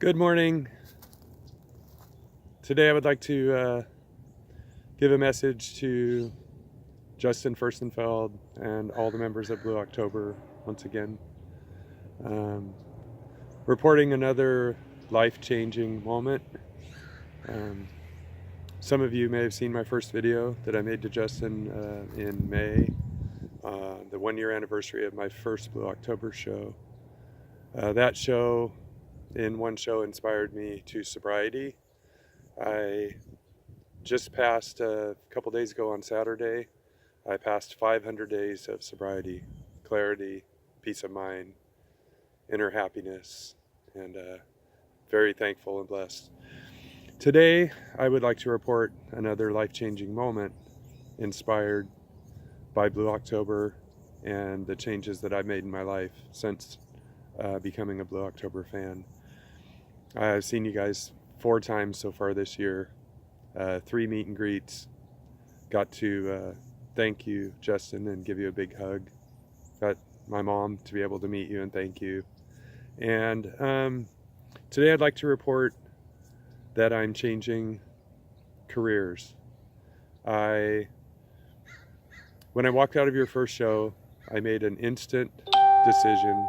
Good morning. Today I would like to give a message to Justin Furstenfeld and all the members of Blue October once again. Reporting another life-changing moment. Some of you may have seen my first video that I made to Justin in May, the 1-year anniversary of my first Blue October show. That show, in one show, inspired me to sobriety. I just passed a couple days ago on Saturday, I passed 500 days of sobriety, clarity, peace of mind, inner happiness, and very thankful and blessed. Today, I would like to report another life-changing moment inspired by Blue October and the changes that I've made in my life since becoming a Blue October fan. I've seen you guys 4 times so far this year, 3 meet and greets. Got to thank you, Justin, and give you a big hug. Got my mom to be able to meet you and thank you. And today I'd like to report that I'm changing careers. When I walked out of your first show, I made an instant decision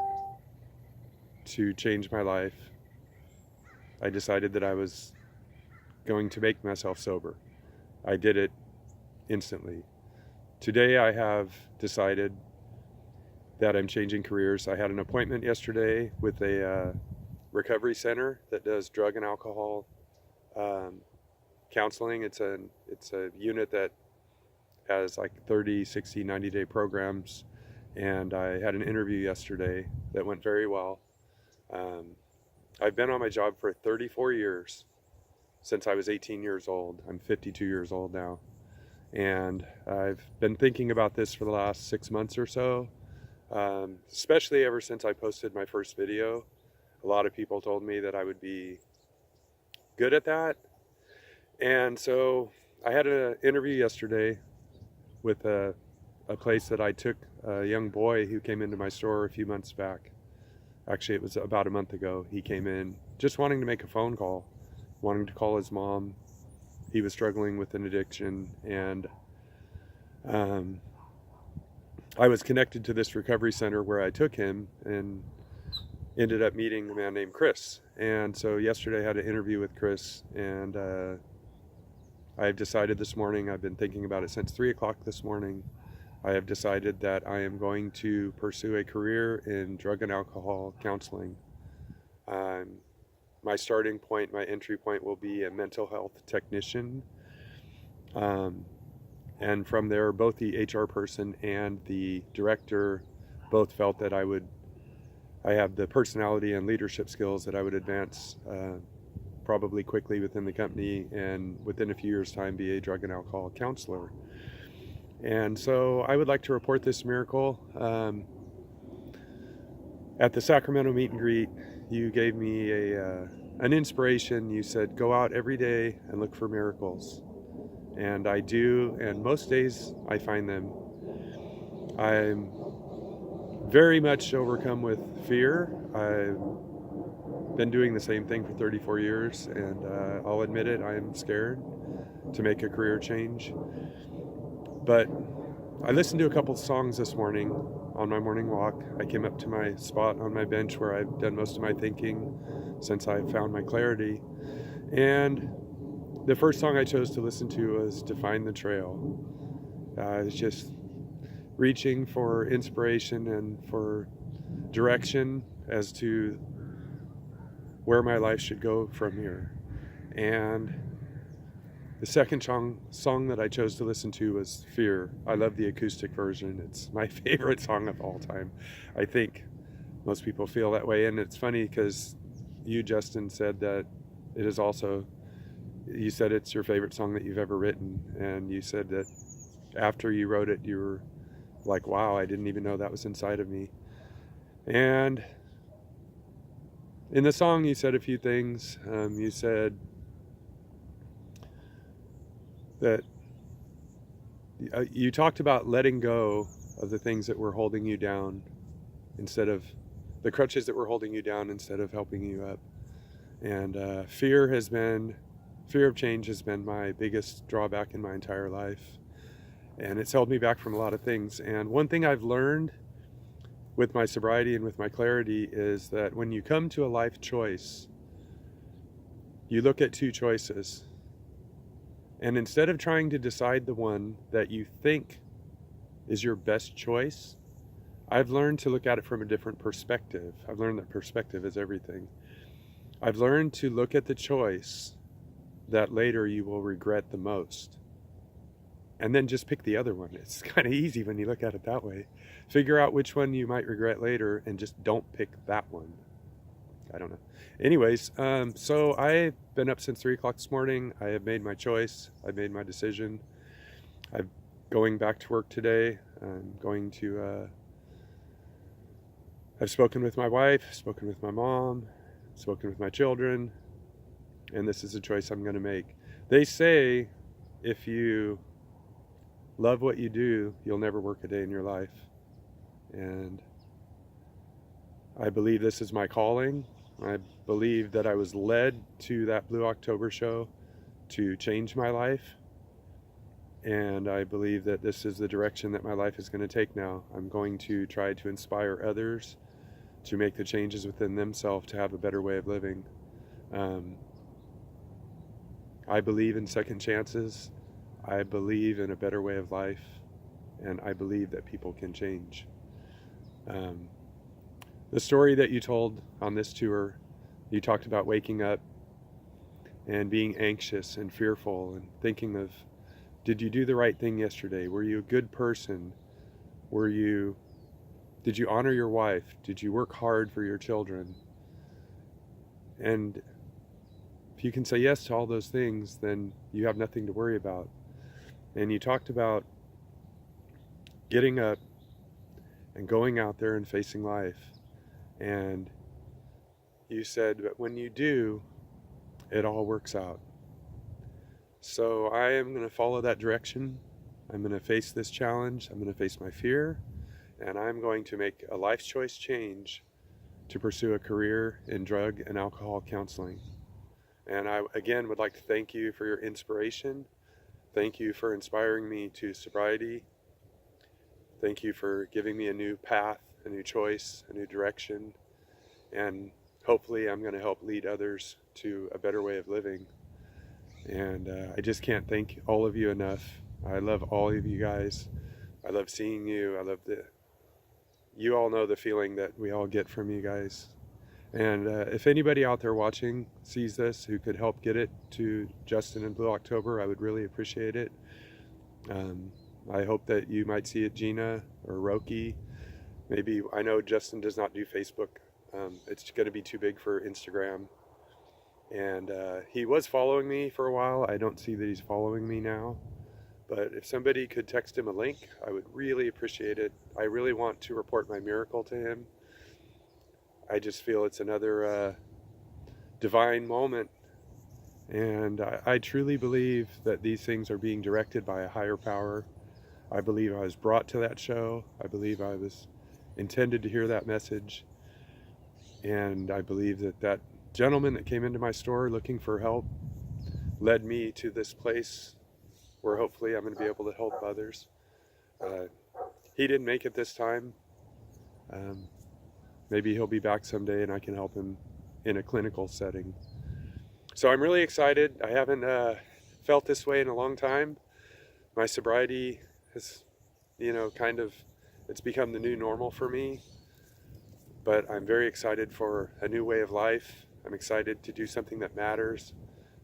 to change my life. I decided that I was going to make myself sober. I did it instantly. Today I have decided that I'm changing careers. I had an appointment yesterday with a recovery center that does drug and alcohol counseling. It's a unit that has like 30, 60, 90-day programs. And I had an interview yesterday that went very well. I've been on my job for 34 years, since I was 18 years old. I'm 52 years old now. And I've been thinking about this for the last 6 months or so, especially ever since I posted my first video. A lot of people told me that I would be good at that. And so I had an interview yesterday with a place that I took a young boy who came into my store a few months back. Actually, it was about a month ago. He came in just wanting to make a phone call, wanting to call his mom. He was struggling with an addiction, and I was connected to this recovery center where I took him and ended up meeting a man named Chris. And so yesterday I had an interview with Chris, and I've decided this morning, I've been thinking about it since 3 o'clock this morning, I have decided that I am going to pursue a career in drug and alcohol counseling. My starting point, my entry point will be a mental health technician. And from there, both the HR person and the director both felt that I have the personality and leadership skills that I would advance probably quickly within the company and within a few years' time be a drug and alcohol counselor. And so I would like to report this miracle. At the Sacramento meet and greet, you gave me an inspiration. You said, go out every day and look for miracles. And I do, and most days I find them. I'm very much overcome with fear. I've been doing the same thing for 34 years, and I'll admit it, I am scared to make a career change. But I listened to a couple songs this morning on my morning walk. I came up to my spot on my bench where I've done most of my thinking since I found my clarity. And the first song I chose to listen to was Define the Trail. I was just reaching for inspiration and for direction as to where my life should go from here. And the second song that I chose to listen to was Fear. I love the acoustic version. It's my favorite song of all time. I think most people feel that way. And it's funny because you, Justin, said that it is also, you said it's your favorite song that you've ever written. And you said that after you wrote it, you were like, wow, I didn't even know that was inside of me. And in the song, you said a few things. You said that you talked about letting go of the things that were holding you down instead of the crutches that were holding you down instead of helping you up. And fear of change has been my biggest drawback in my entire life. And it's held me back from a lot of things. And one thing I've learned with my sobriety and with my clarity is that when you come to a life choice, you look at two choices. And instead of trying to decide the one that you think is your best choice, I've learned to look at it from a different perspective. I've learned that perspective is everything. I've learned to look at the choice that later you will regret the most, and then just pick the other one. It's kind of easy when you look at it that way. Figure out which one you might regret later and just don't pick that one. I don't know. Anyways, so I've been up since 3 o'clock this morning. I have made my choice. I've made my decision. I'm going back to work today. I've spoken with my wife, spoken with my mom, spoken with my children, and this is a choice I'm going to make. They say if you love what you do, you'll never work a day in your life. And I believe this is my calling. I believe that I was led to that Blue October show to change my life. And I believe that this is the direction that my life is going to take now. I'm going to try to inspire others to make the changes within themselves to have a better way of living. I believe in second chances. I believe in a better way of life. And I believe that people can change. The story that you told on this tour, you talked about waking up and being anxious and fearful and thinking of, did you do the right thing yesterday? Were you a good person? Did you honor your wife? Did you work hard for your children? And if you can say yes to all those things, then you have nothing to worry about. And you talked about getting up and going out there and facing life. And you said, but when you do, it all works out. So I am going to follow that direction. I'm going to face this challenge. I'm going to face my fear. And I'm going to make a life choice change to pursue a career in drug and alcohol counseling. And I, again, would like to thank you for your inspiration. Thank you for inspiring me to sobriety. Thank you for giving me a new path, a new choice, a new direction. And hopefully I'm going to help lead others to a better way of living. And I just can't thank all of you enough. I love all of you guys. I love seeing you. You all know the feeling that we all get from you guys. And if anybody out there watching sees this who could help get it to Justin and Blue October, I would really appreciate it. I hope that you might see it, Gina or Roki. Maybe, I know Justin does not do Facebook. It's going to be too big for Instagram. And he was following me for a while. I don't see that he's following me now. But if somebody could text him a link, I would really appreciate it. I really want to report my miracle to him. I just feel it's another divine moment. And I truly believe that these things are being directed by a higher power. I believe I was brought to that show. I believe I was intended to hear that message. And I believe that that gentleman that came into my store looking for help led me to this place where hopefully I'm going to be able to help others. He didn't make it this time. Maybe he'll be back someday and I can help him in a clinical setting. So I'm really excited. I haven't felt this way in a long time. My sobriety has, it's become the new normal for me. But I'm very excited for a new way of life. I'm excited to do something that matters,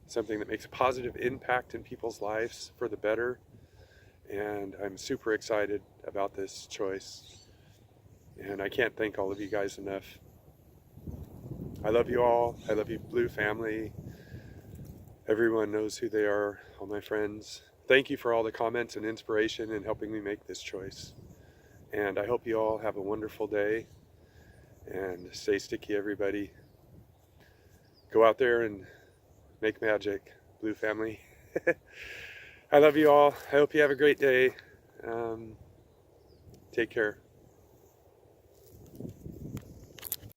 something that makes a positive impact in people's lives for the better. And I'm super excited about this choice. And I can't thank all of you guys enough. I love you all. I love you, Blue family. Everyone knows who they are, all my friends. Thank you for all the comments and inspiration and helping me make this choice. And I hope you all have a wonderful day. And stay sticky, everybody. Go out there and make magic, Blue family. I love you all. I hope you have a great day. Take care.